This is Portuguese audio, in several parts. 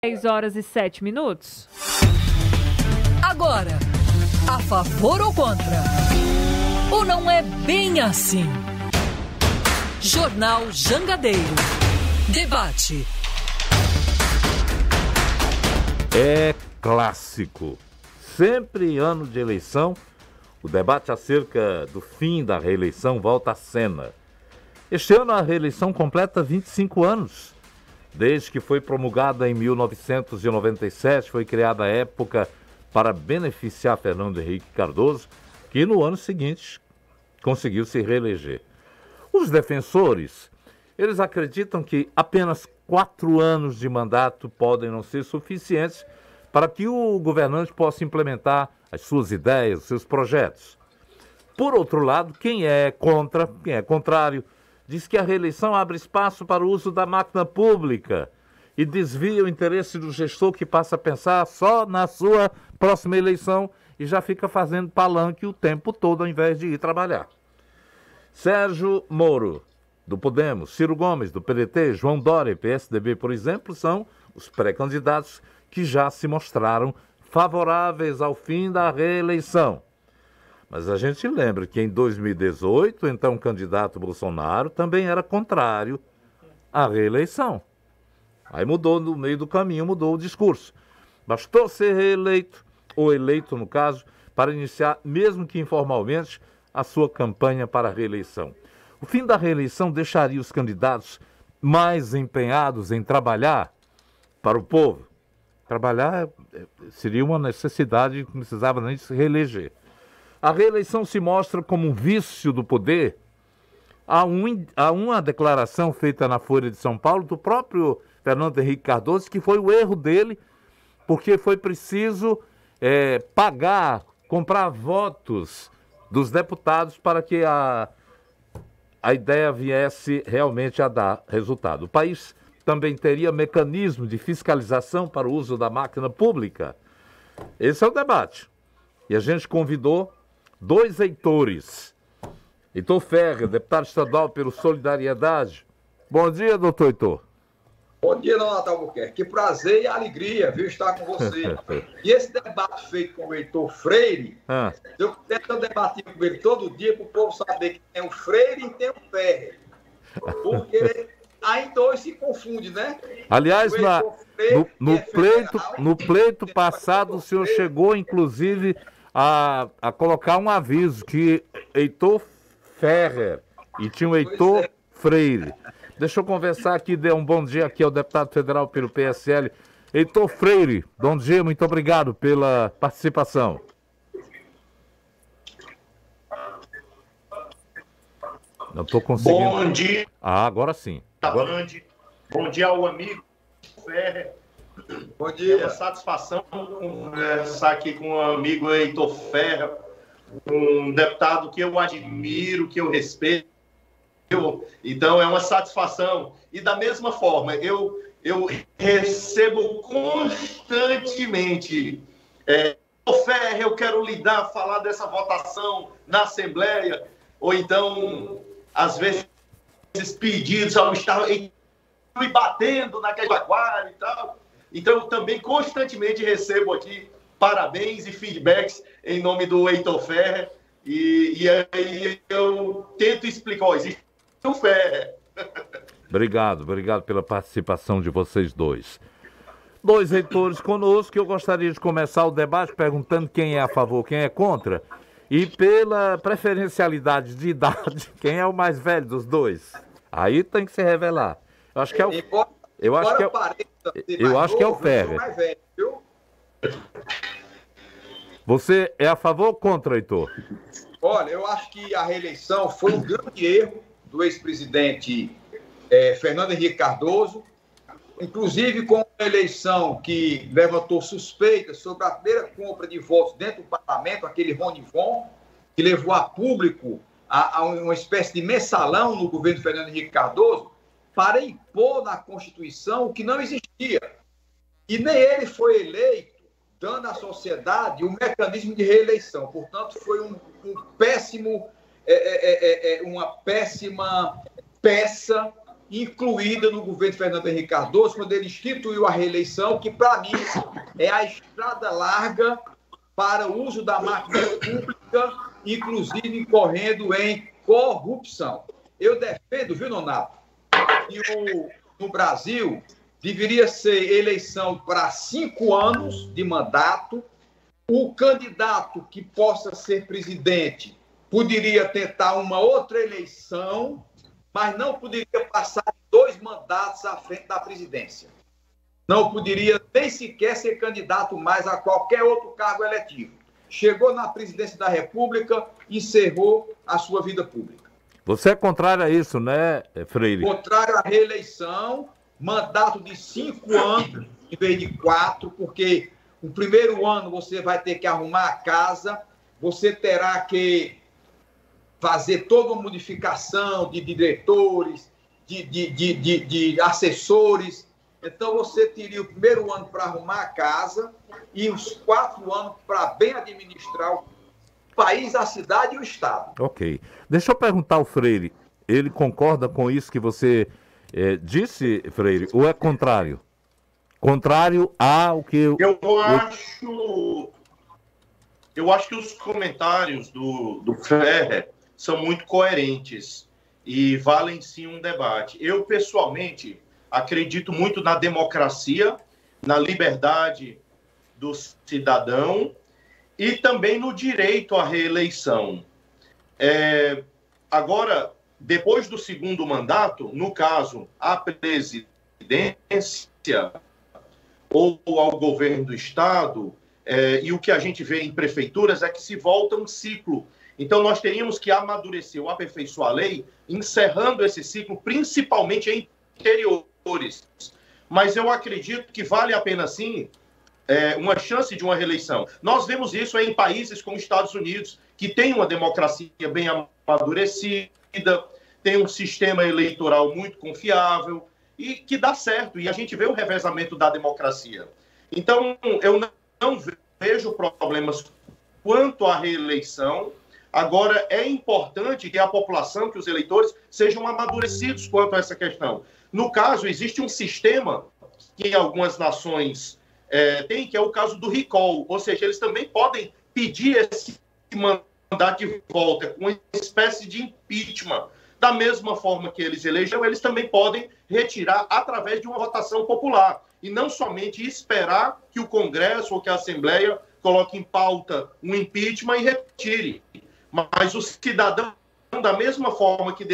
10h07. Agora, a favor ou contra? Ou não é bem assim? Jornal Jangadeiro. Debate. É clássico. Sempre em ano de eleição, o debate acerca do fim da reeleição volta à cena. Este ano a reeleição completa 25 anos. Desde que foi promulgada em 1997, foi criada a época para beneficiar Fernando Henrique Cardoso, que no ano seguinte conseguiu se reeleger. Os defensores, eles acreditam que apenas 4 anos de mandato podem não ser suficientes para que o governante possa implementar as suas ideias, os seus projetos. Por outro lado, quem é contrário, diz que a reeleição abre espaço para o uso da máquina pública e desvia o interesse do gestor que passa a pensar só na sua próxima eleição e já fica fazendo palanque o tempo todo ao invés de ir trabalhar. Sérgio Moro, do Podemos, Ciro Gomes, do PDT, João Dória, PSDB, por exemplo, são os pré-candidatos que já se mostraram favoráveis ao fim da reeleição. Mas a gente lembra que em 2018, então o candidato Bolsonaro também era contrário à reeleição. Aí mudou no meio do caminho, mudou o discurso. Bastou ser reeleito, ou eleito no caso, para iniciar, mesmo que informalmente, a sua campanha para a reeleição. O fim da reeleição deixaria os candidatos mais empenhados em trabalhar para o povo. Trabalhar seria uma necessidade que não precisava nem se reeleger. A reeleição se mostra como um vício do poder. Há uma declaração feita na Folha de São Paulo do próprio Fernando Henrique Cardoso, que foi o erro dele, porque foi preciso comprar votos dos deputados para que a ideia viesse realmente a dar resultado. O país também teria mecanismo de fiscalização para o uso da máquina pública. Esse é o debate. E a gente convidou 2 Heitores. Heitor Ferrer, deputado estadual pelo Solidariedade. Bom dia, doutor Heitor. Bom dia, Donato Albuquerque. Que prazer e alegria, viu, estar com você. E esse debate feito com o Heitor Freire, eu tento debater com ele todo dia para o povo saber que tem o Freire e tem o Ferrer. Porque aí dois se confundem, né? Aliás, no pleito passado, o senhor chegou, inclusive, a colocar um aviso que Heitor Ferrer e tinha o Heitor Freire. Deixa eu conversar aqui, dê um bom dia aqui ao deputado federal pelo PSL, Heitor Freire. Bom dia, muito obrigado pela participação. Não estou conseguindo. Bom dia. Agora sim. Agora... Bom dia ao amigo Ferrer. Bom dia. É uma satisfação conversar aqui com o amigo Heitor Ferrer, um deputado que eu admiro, que eu respeito. Então é uma satisfação. E da mesma forma, eu recebo constantemente Ferrer, eu quero falar dessa votação na Assembleia, ou então, às vezes, pedidos ao Estado e batendo naquele aquário e tal. Então, eu também constantemente recebo aqui parabéns e feedbacks em nome do Heitor Ferrer. E aí eu tento explicar, existe o Ferrer. Obrigado pela participação de vocês dois. 2 Heitores conosco, eu gostaria de começar o debate perguntando quem é a favor, quem é contra. E pela preferencialidade de idade, quem é o mais velho dos dois? Aí tem que se revelar. Eu acho que é o Ferrer. Você é a favor ou contra, Heitor? Olha, eu acho que a reeleição foi um grande erro do ex-presidente Fernando Henrique Cardoso, inclusive com uma eleição que levantou suspeitas sobre a primeira compra de votos dentro do parlamento, aquele Ronivon, que levou a público a uma espécie de mensalão no governo Fernando Henrique Cardoso para impor na Constituição o que não existia. E nem ele foi eleito dando à sociedade um mecanismo de reeleição. Portanto, foi uma péssima peça incluída no governo Fernando Henrique Cardoso, quando ele instituiu a reeleição, que, para mim, é a estrada larga para o uso da máquina pública, inclusive incorrendo em corrupção. Eu defendo, viu, Nonato, que no Brasil deveria ser eleição para 5 anos de mandato. O candidato que possa ser presidente poderia tentar uma outra eleição, mas não poderia passar 2 mandatos à frente da presidência. Não poderia nem sequer ser candidato mais a qualquer outro cargo eletivo. Chegou na presidência da República, encerrou a sua vida pública. Você é contrário a isso, né, Freire? Contrário à reeleição, mandato de 5 anos em vez de 4, porque o primeiro ano você vai ter que arrumar a casa, você terá que fazer toda uma modificação de diretores, de assessores. Então, você teria o primeiro ano para arrumar a casa e os 4 anos para bem administrar o país, a cidade e o Estado. Ok. Deixa eu perguntar ao Freire, ele concorda com isso que você disse, Freire, ou é contrário? Contrário ao que... Eu acho que os comentários do Ferrer são muito coerentes e valem sim um debate. Eu, pessoalmente, acredito muito na democracia, na liberdade do cidadão e também no direito à reeleição. Agora, depois do segundo mandato, no caso, a presidência ou ao governo do Estado, e o que a gente vê em prefeituras é que se volta um ciclo. Então, nós teríamos que amadurecer ou aperfeiçoar a lei, encerrando esse ciclo, principalmente em interiores. Mas eu acredito que vale a pena, sim, uma chance de uma reeleição. Nós vemos isso em países como os Estados Unidos, que tem uma democracia bem amadurecida, tem um sistema eleitoral muito confiável e que dá certo. E a gente vê o revezamento da democracia. Então, eu não vejo problemas quanto à reeleição. Agora, é importante que a população, que os eleitores, sejam amadurecidos quanto a essa questão. No caso, existe um sistema que algumas nações têm, que é o caso do recall, ou seja, eles também podem pedir esse mandato de volta, uma espécie de impeachment. Da mesma forma que eles elegeram, eles também podem retirar através de uma votação popular, e não somente esperar que o Congresso ou que a Assembleia coloque em pauta um impeachment e retire. Mas o cidadão, da mesma forma que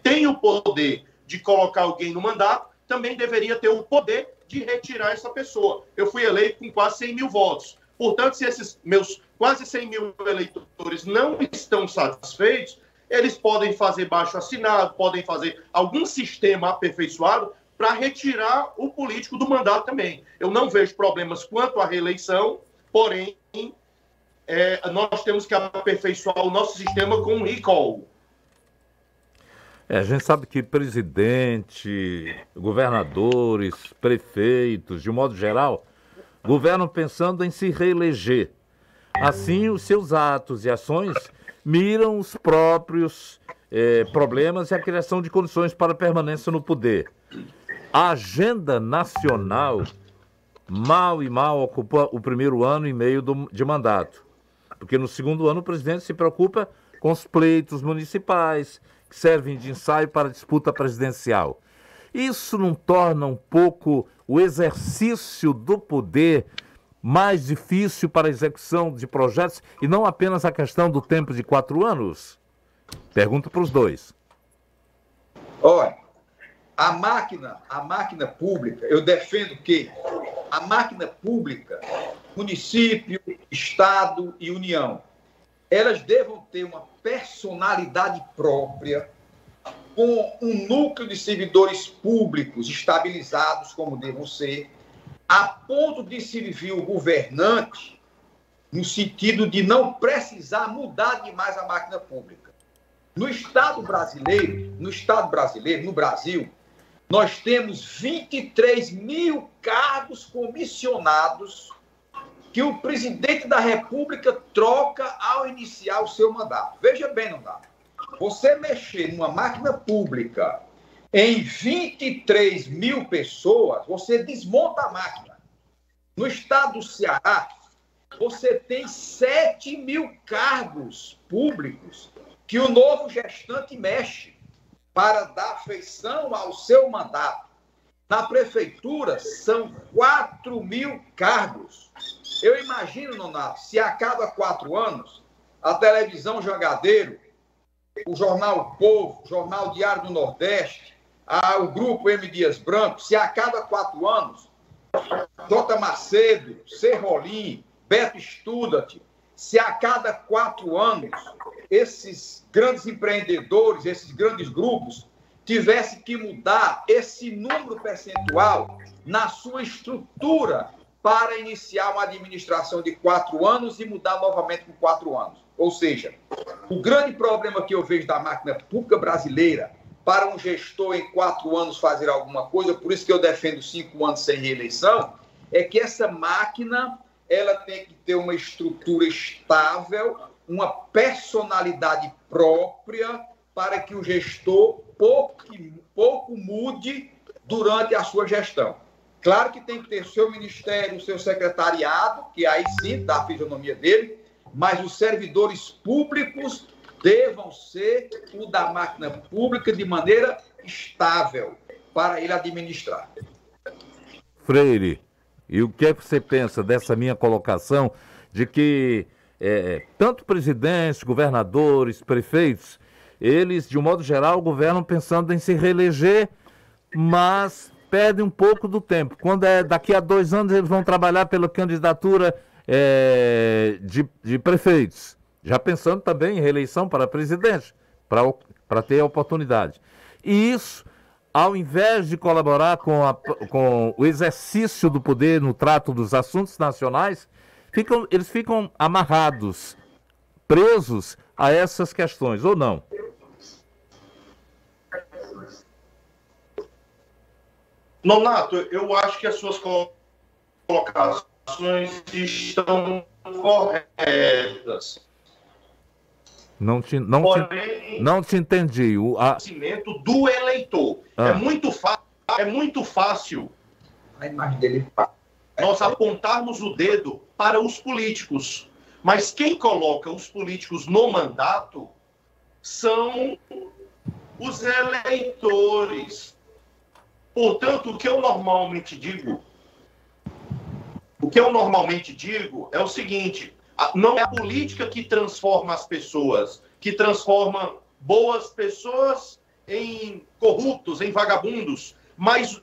tem o poder de colocar alguém no mandato, também deveria ter o poder de retirar essa pessoa. Eu fui eleito com quase 100 mil votos. Portanto, se esses meus quase 100 mil eleitores não estão satisfeitos, eles podem fazer baixo-assinado, podem fazer algum sistema aperfeiçoado para retirar o político do mandato também. Eu não vejo problemas quanto à reeleição, porém, nós temos que aperfeiçoar o nosso sistema com um recall. A gente sabe que presidente, governadores, prefeitos, de modo geral, governam pensando em se reeleger. Assim, os seus atos e ações miram os próprios problemas e a criação de condições para permanência no poder. A agenda nacional mal e mal ocupa o primeiro ano e meio de mandato, porque no segundo ano o presidente se preocupa com os pleitos municipais, que servem de ensaio para a disputa presidencial. Isso não torna um pouco o exercício do poder mais difícil para a execução de projetos e não apenas a questão do tempo de 4 anos? Pergunto para os dois. Olha, a máquina pública, eu defendo que a máquina pública, município, Estado e União, elas devam ter uma personalidade própria, com um núcleo de servidores públicos estabilizados, como devam ser, a ponto de servir o governante no sentido de não precisar mudar demais a máquina pública. No Brasil, nós temos 23 mil cargos comissionados que o presidente da República troca ao iniciar o seu mandato. Veja bem, não dá. Você mexer numa máquina pública Em 23 mil pessoas, você desmonta a máquina. No estado do Ceará, você tem 7 mil cargos públicos que o novo gestante mexe para dar feição ao seu mandato. Na prefeitura, são 4 mil cargos. Eu imagino, Nonato, se a cada 4 anos, a televisão Jangadeiro, o jornal O Povo, o jornal Diário do Nordeste, o grupo M. Dias Branco, se a cada 4 anos, J. Macedo, Serrolim, Beto Studat, se a cada 4 anos esses grandes empreendedores, esses grandes grupos, tivessem que mudar esse número percentual na sua estrutura para iniciar uma administração de 4 anos e mudar novamente por 4 anos. Ou seja, o grande problema que eu vejo da máquina pública brasileira para um gestor em 4 anos fazer alguma coisa, por isso que eu defendo 5 anos sem reeleição, é que essa máquina ela tem que ter uma estrutura estável, uma personalidade própria para que o gestor pouco mude durante a sua gestão. Claro que tem que ter seu ministério, seu secretariado, que aí sim dá a fisionomia dele, mas os servidores públicos devam ser o da máquina pública de maneira estável para ele administrar. Freire, e o que é que você pensa dessa minha colocação de que tanto presidentes, governadores, prefeitos, eles, de um modo geral, governam pensando em se reeleger, mas perdem um pouco do tempo. Quando daqui a 2 anos eles vão trabalhar pela candidatura de prefeitos, já pensando também em reeleição para presidente, para ter a oportunidade. E isso, ao invés de colaborar com o exercício do poder no trato dos assuntos nacionais, eles ficam amarrados, presos a essas questões, ou não? Nonato, eu acho que as suas colocações estão corretas. Não te entendi. O conhecimento do eleitor. É muito fácil a imagem dele. Nós apontarmos o dedo para os políticos. Mas quem coloca os políticos no mandato são os eleitores. Portanto, o que eu normalmente digo é o seguinte: não é a política que transforma as pessoas, que transforma boas pessoas em corruptos, em vagabundos, mas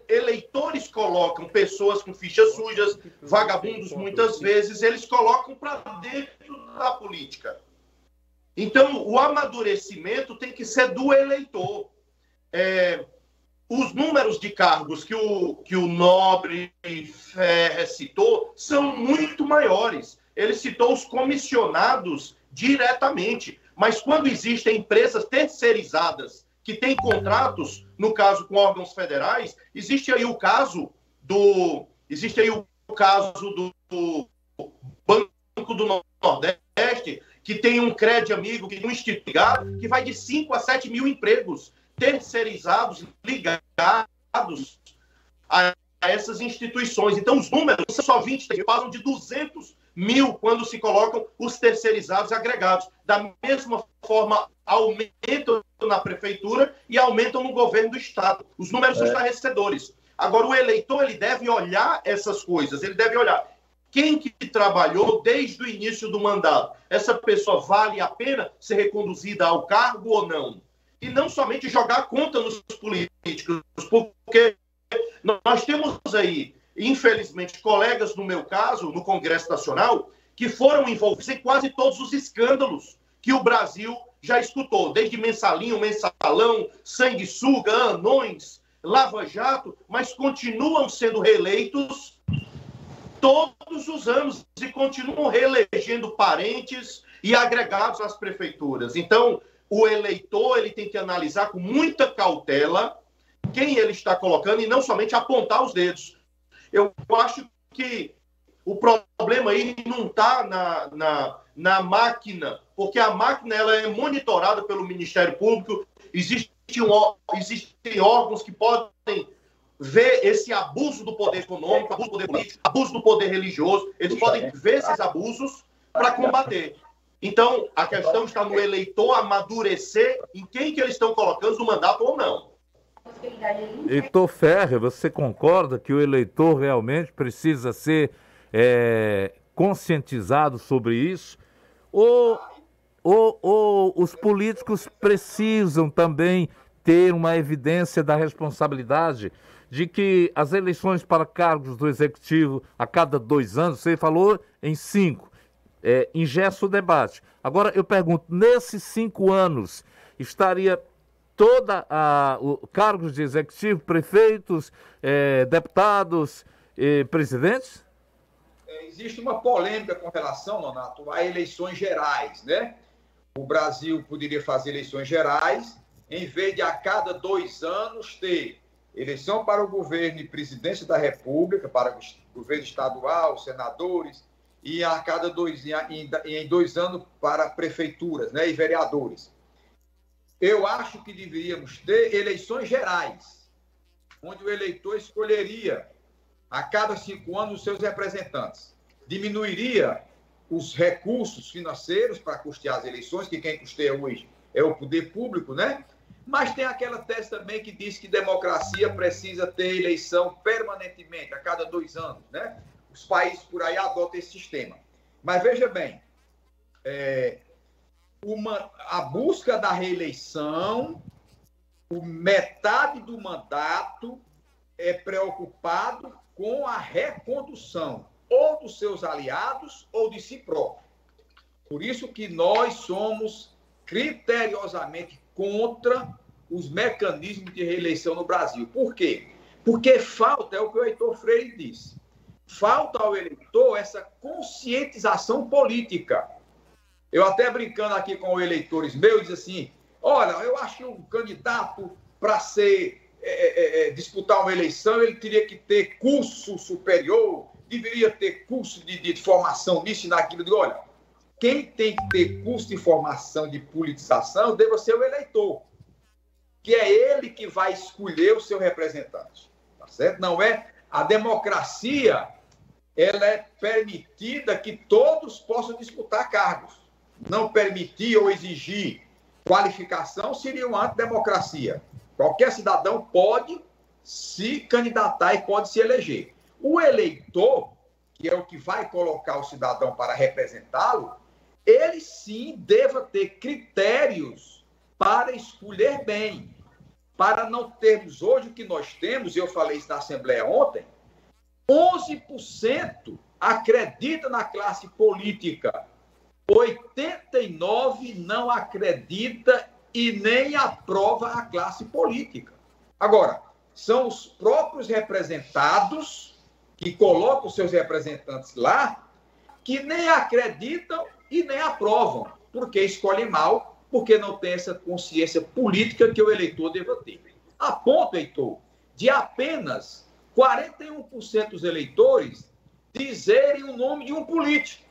eleitores colocam pessoas com fichas sujas, vagabundos muitas vezes, eles colocam para dentro da política. Então, o amadurecimento tem que ser do eleitor. Os números de cargos que o Nobre Ferrer citou são muito maiores. Ele citou os comissionados diretamente. Mas quando existem empresas terceirizadas que têm contratos, no caso com órgãos federais, existe aí o caso do Banco do Nordeste, que tem um crédito amigo, que tem um instituto que vai de 5 a 7 mil empregos terceirizados, ligados a essas instituições. Então, os números são só 20, falam de 200 mil quando se colocam os terceirizados agregados. Da mesma forma, aumentam na prefeitura e aumentam no governo do Estado. Os números são estarrecedores. Agora, o eleitor ele deve olhar essas coisas, ele deve olhar quem que trabalhou desde o início do mandato. Essa pessoa vale a pena ser reconduzida ao cargo ou não? E não somente jogar a conta nos políticos, porque nós temos aí, infelizmente, colegas, no meu caso, no Congresso Nacional, que foram envolvidos em quase todos os escândalos que o Brasil já escutou, desde mensalinho, mensalão, sanguessuga, anões, lava-jato, mas continuam sendo reeleitos todos os anos e continuam reelegendo parentes e agregados às prefeituras. Então, o eleitor ele tem que analisar com muita cautela quem ele está colocando e não somente apontar os dedos. Eu acho que o problema aí não está na máquina, porque a máquina ela é monitorada pelo Ministério Público, existe existem órgãos que podem ver esse abuso do poder econômico, abuso do poder político, abuso do poder religioso. Eles podem ver esses abusos para combater. Então, a questão está no eleitor amadurecer em quem que eles estão colocando no mandato ou não. Heitor Ferrer, você concorda que o eleitor realmente precisa ser conscientizado sobre isso? Ou os políticos precisam também ter uma evidência da responsabilidade de que as eleições para cargos do Executivo a cada 2 anos, você falou em 5, ingessa o debate. Agora, eu pergunto, nesses 5 anos, estaria cargos de Executivo, prefeitos, deputados, presidentes? Existe uma polêmica com relação, Nonato, a eleições gerais, né? O Brasil poderia fazer eleições gerais, em vez de a cada 2 anos ter eleição para o governo e presidência da República, para o governo estadual, senadores, e a cada 2 anos para prefeituras, né, e vereadores. Eu acho que deveríamos ter eleições gerais, onde o eleitor escolheria a cada 5 anos os seus representantes. Diminuiria os recursos financeiros para custear as eleições, que quem custeia hoje é o poder público, né? Mas tem aquela tese também que diz que democracia precisa ter eleição permanentemente, a cada 2 anos, né? Os países por aí adotam esse sistema. Mas veja bem, a busca da reeleição, metade do mandato é preocupado com a recondução ou dos seus aliados ou de si próprio. Por isso que nós somos criteriosamente contra os mecanismos de reeleição no Brasil. Por quê? Porque falta, é o que o Heitor Freire disse, falta ao eleitor essa conscientização política. Eu até brincando aqui com eleitores meus, diz assim, olha, eu acho que um candidato para disputar uma eleição, ele teria que ter curso superior, deveria ter curso de formação nisso e naquilo. Eu digo, olha, quem tem que ter curso de formação de politização deve ser o eleitor, que é ele que vai escolher o seu representante, tá certo? Não é a democracia, ela é permitida que todos possam disputar cargos. Não permitir ou exigir qualificação seria uma antidemocracia. Qualquer cidadão pode se candidatar e pode se eleger. O eleitor, que é o que vai colocar o cidadão para representá-lo, ele sim deva ter critérios para escolher bem, para não termos hoje o que nós temos, e eu falei isso na Assembleia ontem, 11% acredita na classe política, 89% não acredita e nem aprova a classe política. Agora, são os próprios representados que colocam seus representantes lá, que nem acreditam e nem aprovam, porque escolhem mal, porque não tem essa consciência política que o eleitor deva ter. A ponto, Heitor, de apenas 41% dos eleitores dizerem o nome de um político.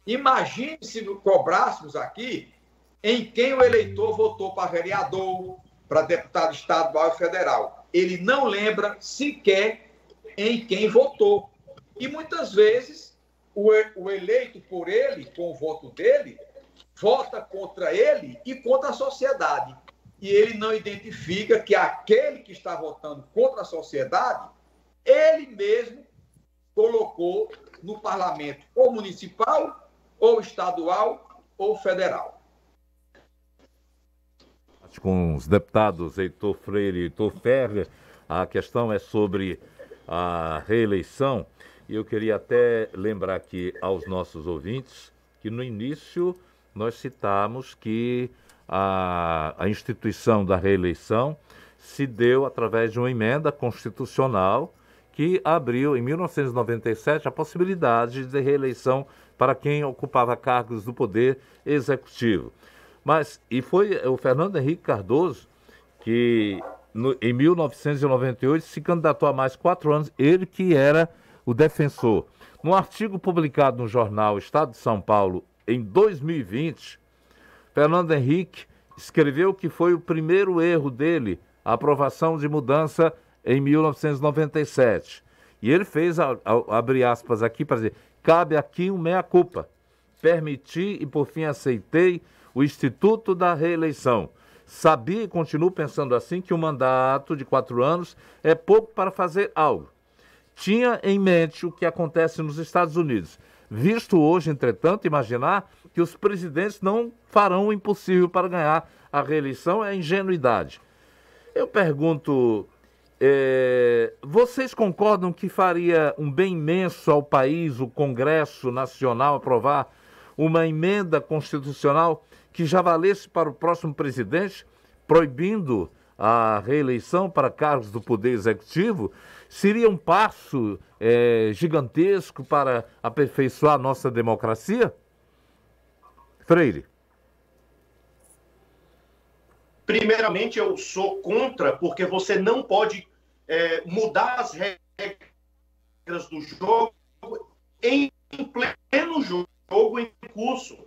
Imagine se cobrássemos aqui em quem o eleitor votou para vereador, para deputado estadual e federal. Ele não lembra sequer em quem votou. E muitas vezes o eleito por ele, com o voto dele, vota contra ele e contra a sociedade. E ele não identifica que aquele que está votando contra a sociedade, ele mesmo colocou no parlamento ou municipal, ou estadual, ou federal. Com os deputados Heitor Freire e Heitor Ferrer, a questão é sobre a reeleição. E eu queria até lembrar aqui aos nossos ouvintes que no início nós citamos que a instituição da reeleição se deu através de uma emenda constitucional que abriu, em 1997, a possibilidade de reeleição para quem ocupava cargos do Poder Executivo. E foi o Fernando Henrique Cardoso que, em 1998, se candidatou a mais 4 anos, ele que era o defensor. Num artigo publicado no jornal Estado de São Paulo, em 2020, Fernando Henrique escreveu que foi o primeiro erro dele, a aprovação de mudança em 1997. E ele fez, abre aspas aqui para dizer, cabe aqui um meia-culpa. Permiti e por fim aceitei o Instituto da Reeleição. Sabia e continuo pensando assim que o mandato de 4 anos é pouco para fazer algo. Tinha em mente o que acontece nos Estados Unidos. Visto hoje, entretanto, imaginar que os presidentes não farão o impossível para ganhar a reeleição é ingenuidade. Eu pergunto, vocês concordam que faria um bem imenso ao país, o Congresso Nacional, aprovar uma emenda constitucional que já valesse para o próximo presidente, proibindo a reeleição para cargos do Poder Executivo? Seria um passo gigantesco para aperfeiçoar a nossa democracia? Freire. Primeiramente, eu sou contra, porque você não pode mudar as regras do jogo em pleno jogo em curso.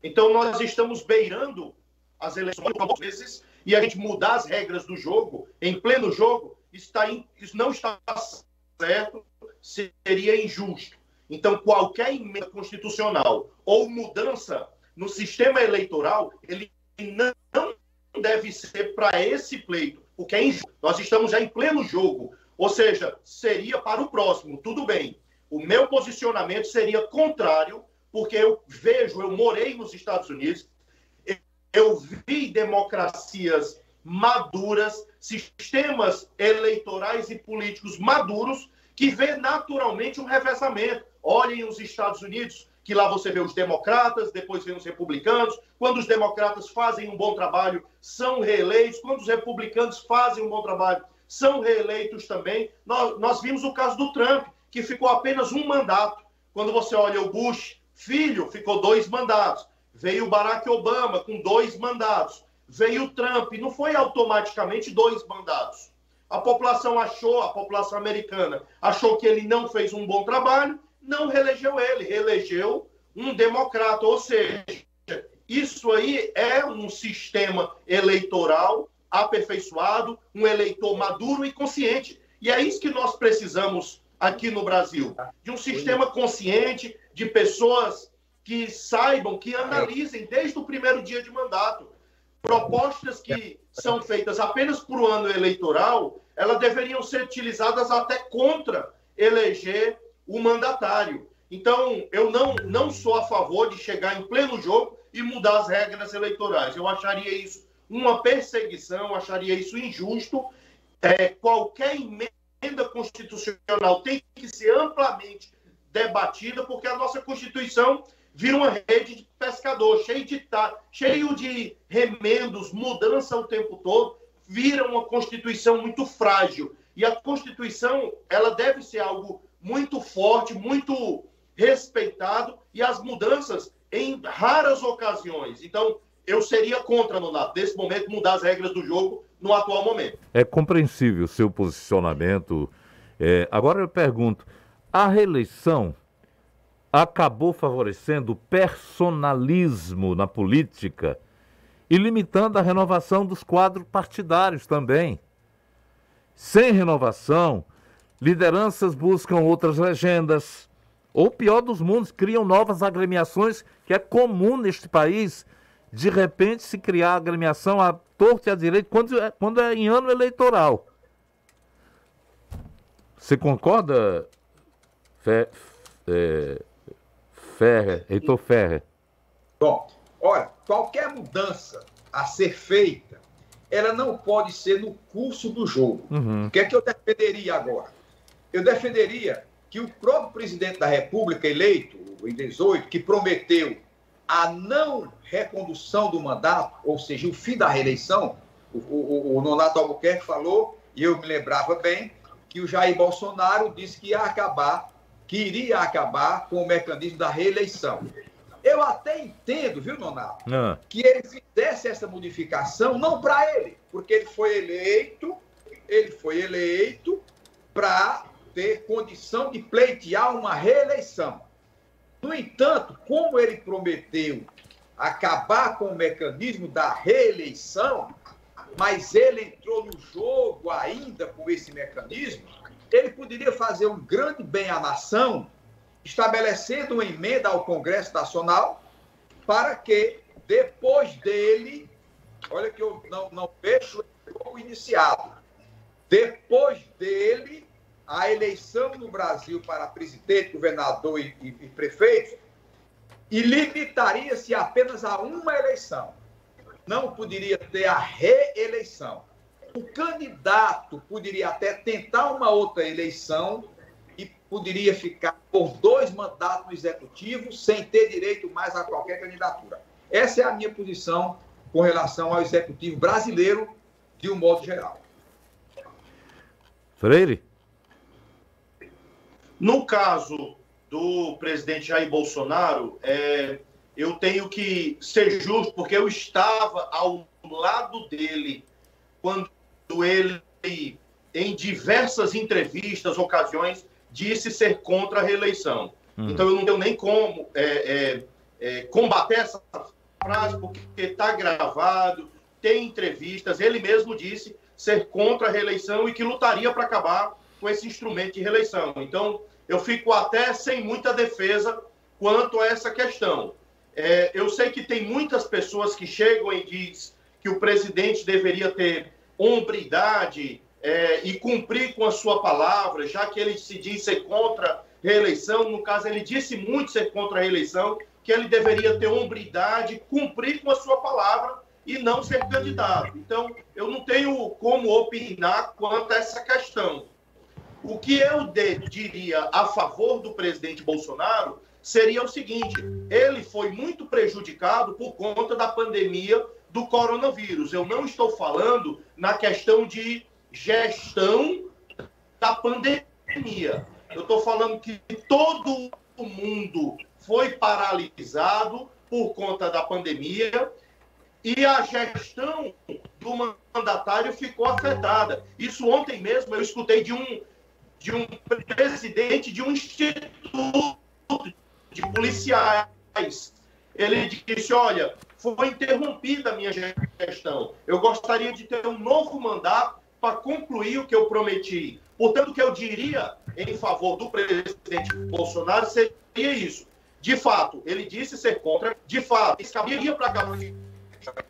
Então, nós estamos beirando as eleições algumas vezes e a gente mudar as regras do jogo em pleno jogo, isso não está certo, seria injusto. Então, qualquer emenda constitucional ou mudança no sistema eleitoral, ele não deve ser para esse pleito, porque é injusto. Nós estamos já em pleno jogo, ou seja, seria para o próximo, tudo bem. O meu posicionamento seria contrário, porque eu morei nos Estados Unidos, eu vi democracias maduras, sistemas eleitorais e políticos maduros, que vê naturalmente um revezamento. Olhem os Estados Unidos, que lá você vê os democratas, depois vê os republicanos. Quando os democratas fazem um bom trabalho, são reeleitos. Quando os republicanos fazem um bom trabalho, são reeleitos também. Nós vimos o caso do Trump, que ficou apenas um mandato. Quando você olha o Bush, filho, ficou 2 mandatos. Veio o Barack Obama com 2 mandatos. Veio o Trump, não foi automaticamente 2 mandatos. A população americana achou que ele não fez um bom trabalho, não reelegeu ele, reelegeu um democrata. Ou seja, isso aí é um sistema eleitoral aperfeiçoado, um eleitor maduro e consciente. E é isso que nós precisamos aqui no Brasil, de um sistema consciente, de pessoas que saibam, que analisem desde o primeiro dia de mandato. Propostas que são feitas apenas para o ano eleitoral, elas deveriam ser utilizadas até contra eleger o mandatário. Então, eu não sou a favor de chegar em pleno jogo e mudar as regras eleitorais. Eu acharia isso uma perseguição, acharia isso injusto. Qualquer emenda constitucional tem que ser amplamente debatida, porque a nossa Constituição vira uma rede de pescador, cheio de remendos, mudança o tempo todo, vira uma Constituição muito frágil. E a Constituição, ela deve ser algo muito forte, muito respeitado, e as mudanças em raras ocasiões. Então, eu seria contra, Nonato, nesse momento, mudar as regras do jogo no atual momento. É compreensível o seu posicionamento. Agora eu pergunto, a reeleição acabou favorecendo o personalismo na política e limitando a renovação dos quadros partidários também. Sem renovação, lideranças buscam outras legendas, ou pior dos mundos, criam novas agremiações, que é comum neste país, de repente se criar agremiação à torta e à direita, quando é em ano eleitoral. Você concorda, Heitor Ferrer? Bom, olha, qualquer mudança a ser feita, ela não pode ser no curso do jogo. O que é que eu defenderia agora? Eu defenderia que o próprio presidente da República eleito, em 18, que prometeu a não recondução do mandato, ou seja, o fim da reeleição, o Nonato Albuquerque falou, e eu me lembrava bem, que o Jair Bolsonaro disse que iria acabar com o mecanismo da reeleição. Eu até entendo, viu, Nonato, que ele fizesse essa modificação, não para ele, porque ele foi eleito para ter condição de pleitear uma reeleição. No entanto, como ele prometeu acabar com o mecanismo da reeleição, mas ele entrou no jogo ainda com esse mecanismo, ele poderia fazer um grande bem à nação, estabelecendo uma emenda ao Congresso Nacional para que, depois dele, olha que eu não fecho o jogo iniciado, depois dele, a eleição no Brasil para presidente, governador e prefeito, e limitaria-se apenas a uma eleição. Não poderia ter a reeleição. O candidato poderia até tentar uma outra eleição e poderia ficar por 2 mandatos no executivo sem ter direito mais a qualquer candidatura. Essa é a minha posição com relação ao executivo brasileiro, de um modo geral. Freire? No caso do presidente Jair Bolsonaro, eu tenho que ser justo, porque eu estava ao lado dele quando ele, em diversas entrevistas, ocasiões, disse ser contra a reeleição. Então, eu não tenho nem como combater essa frase, porque está gravado, tem entrevistas. Ele mesmo disse ser contra a reeleição e que lutaria para acabar com esse instrumento de reeleição. Então, eu fico até sem muita defesa quanto a essa questão. Eu sei que tem muitas pessoas que chegam e dizem que o presidente deveria ter hombridade e cumprir com a sua palavra, já que ele se diz ser contra a reeleição. No caso, ele disse muito ser contra a reeleição, que ele deveria ter hombridade, cumprir com a sua palavra e não ser candidato. Então, eu não tenho como opinar quanto a essa questão. O que eu diria a favor do presidente Bolsonaro seria o seguinte: ele foi muito prejudicado por conta da pandemia do coronavírus. Eu não estou falando na questão de gestão da pandemia. Eu estou falando que todo o mundo foi paralisado por conta da pandemia e a gestão do mandatário ficou afetada. Isso ontem mesmo eu escutei de um presidente de um instituto de policiais. Ele disse: olha, foi interrompida a minha gestão. Eu gostaria de ter um novo mandato para concluir o que eu prometi. Portanto, o que eu diria em favor do presidente Bolsonaro seria isso. De fato, ele disse ser contra. De fato, isso caberia para cá.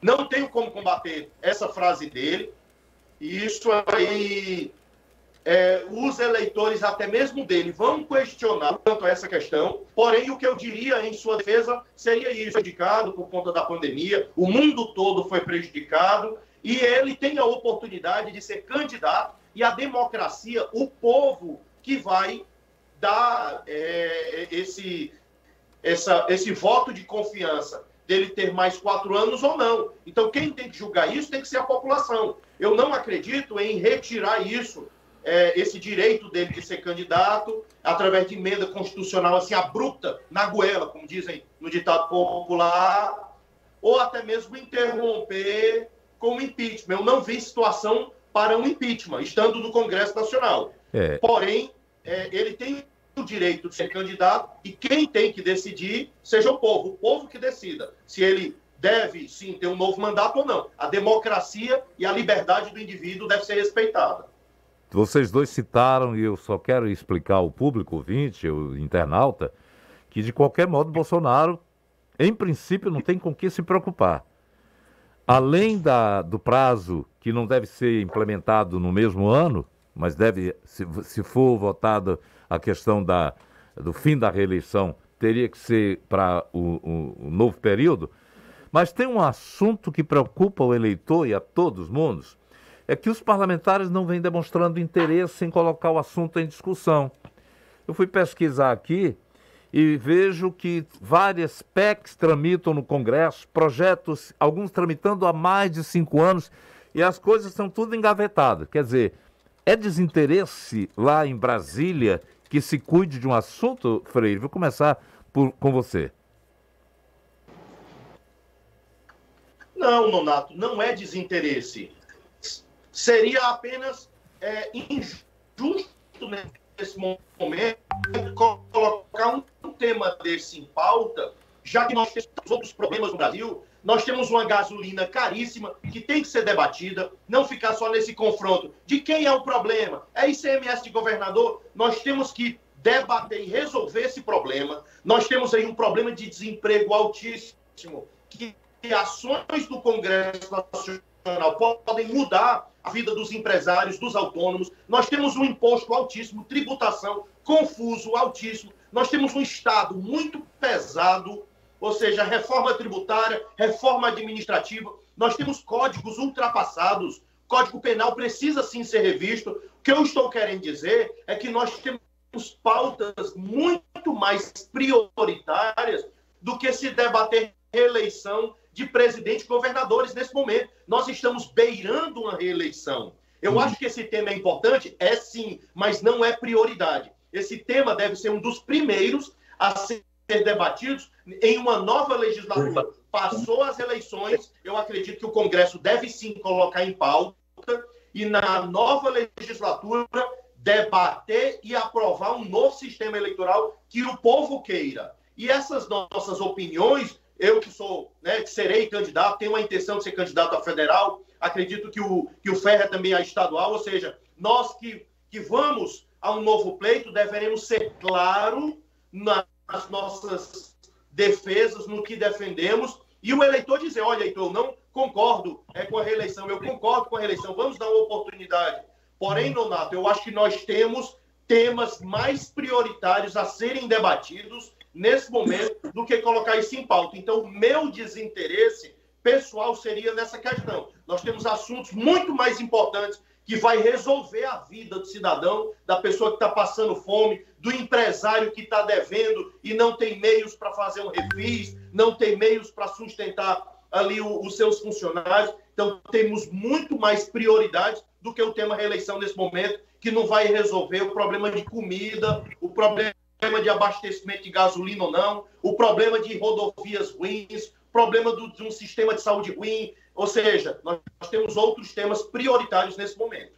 Não tenho como combater essa frase dele. E isso aí... os eleitores, até mesmo dele, vão questionar quanto a essa questão. Porém, o que eu diria em sua defesa seria isso: prejudicado por conta da pandemia, o mundo todo foi prejudicado e ele tem a oportunidade de ser candidato, e a democracia, o povo que vai dar esse voto de confiança dele ter mais 4 anos ou não. Então, quem tem que julgar isso tem que ser a população. Eu não acredito em retirar isso, esse direito dele de ser candidato através de emenda constitucional assim abrupta, na goela, como dizem no ditado popular, ou até mesmo interromper com o impeachment. Eu não vi situação para um impeachment, estando no Congresso Nacional. Porém, ele tem o direito de ser candidato e quem tem que decidir seja o povo que decida se ele deve, sim, ter um novo mandato ou não. A democracia e a liberdade do indivíduo deve ser respeitada. Vocês dois citaram, e eu só quero explicar ao público ouvinte, o internauta, que de qualquer modo Bolsonaro, em princípio, não tem com o que se preocupar. Além do prazo, que não deve ser implementado no mesmo ano, mas deve, se for votada a questão do fim da reeleição, teria que ser para o novo período. Mas tem um assunto que preocupa o eleitor e a todos os mundos, é que os parlamentares não vêm demonstrando interesse em colocar o assunto em discussão. Eu fui pesquisar aqui e vejo que várias PECs tramitam no Congresso, projetos, alguns tramitando há mais de 5 anos, e as coisas estão tudo engavetadas. Quer dizer, é desinteresse lá em Brasília que se cuide de um assunto, Freire? Vou começar com você. Não, Nonato, não é desinteresse. Seria apenas injusto nesse momento colocar um tema desse em pauta, já que nós temos outros problemas no Brasil, nós temos uma gasolina caríssima que tem que ser debatida, não ficar só nesse confronto de quem é o problema. É ICMS de governador? Nós temos que debater e resolver esse problema. Nós temos aí um problema de desemprego altíssimo, que ações do Congresso Nacional podem mudar a vida dos empresários, dos autônomos. Nós temos um imposto altíssimo, tributação confuso, altíssimo. Nós temos um Estado muito pesado, ou seja, reforma tributária, reforma administrativa. Nós temos códigos ultrapassados. Código Penal precisa sim ser revisto. O que eu estou querendo dizer é que nós temos pautas muito mais prioritárias do que se debater reeleição de presidente e governadores nesse momento. Nós estamos beirando uma reeleição. Eu acho que esse tema é importante, é sim, mas não é prioridade. Esse tema deve ser um dos primeiros a ser debatidos em uma nova legislatura. Passou as eleições, eu acredito que o Congresso deve sim colocar em pauta e na nova legislatura debater e aprovar um novo sistema eleitoral que o povo queira. E essas nossas opiniões, eu que sou, que serei candidato, tenho a intenção de ser candidato a federal, acredito que o Ferrer também é estadual, ou seja, nós que vamos a um novo pleito, deveremos ser claros nas nossas defesas, no que defendemos, e o eleitor dizer, olha, eleitor, eu não concordo com a reeleição, eu concordo com a reeleição, vamos dar uma oportunidade. Porém, Nonato, eu acho que nós temos temas mais prioritários a serem debatidos nesse momento do que colocar isso em pauta. Então, o meu desinteresse pessoal seria nessa questão. Nós temos assuntos muito mais importantes que vai resolver a vida do cidadão, da pessoa que está passando fome, do empresário que está devendo e não tem meios para fazer um refis, não tem meios para sustentar ali os seus funcionários. Então, temos muito mais prioridades do que o tema reeleição nesse momento, que não vai resolver o problema de comida, o problema de abastecimento de gasolina ou não, o problema de rodovias ruins, o problema de um sistema de saúde ruim. Ou seja, nós temos outros temas prioritários nesse momento.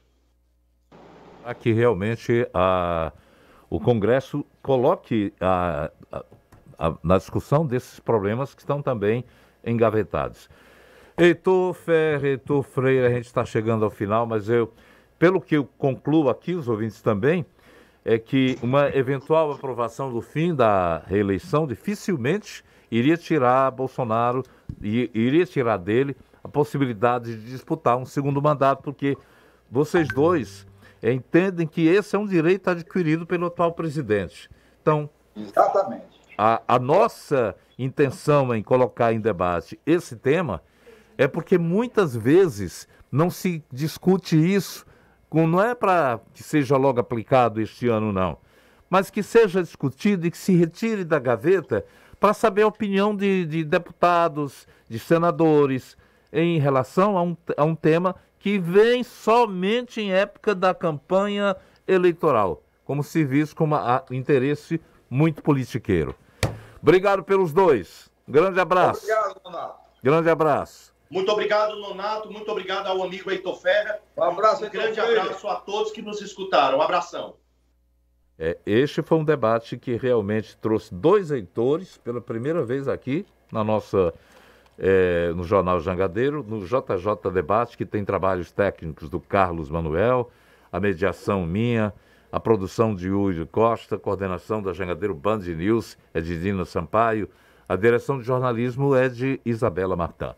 Aqui realmente o Congresso coloque na discussão desses problemas que estão também engavetados. Heitor Ferrer, Heitor Freire, a gente está chegando ao final, mas pelo que eu concluo aqui, os ouvintes também, é que uma eventual aprovação do fim da reeleição dificilmente iria tirar Bolsonaro, iria tirar dele a possibilidade de disputar um segundo mandato, porque vocês dois entendem que esse é um direito adquirido pelo atual presidente. Então, exatamente. A nossa intenção em colocar em debate esse tema é porque muitas vezes não se discute isso, não é para que seja logo aplicado este ano, não, mas que seja discutido e que se retire da gaveta para saber a opinião de deputados, de senadores, em relação a um tema que vem somente em época da campanha eleitoral, como se visse como interesse muito politiqueiro. Obrigado pelos dois. Grande abraço. Obrigado, Nonato. Grande abraço. Muito obrigado, Nonato. Muito obrigado ao amigo Heitor Ferrer. Um abraço, Um grande abraço a todos que nos escutaram. Um abração. Este foi um debate que realmente trouxe dois Heitores pela primeira vez aqui na nossa, no Jornal Jangadeiro, no JJ Debate, que tem trabalhos técnicos do Carlos Manuel, a mediação minha, a produção de Yuri Costa, coordenação da Jangadeiro Band News é de Dina Sampaio, a direção de jornalismo é de Isabela Martã.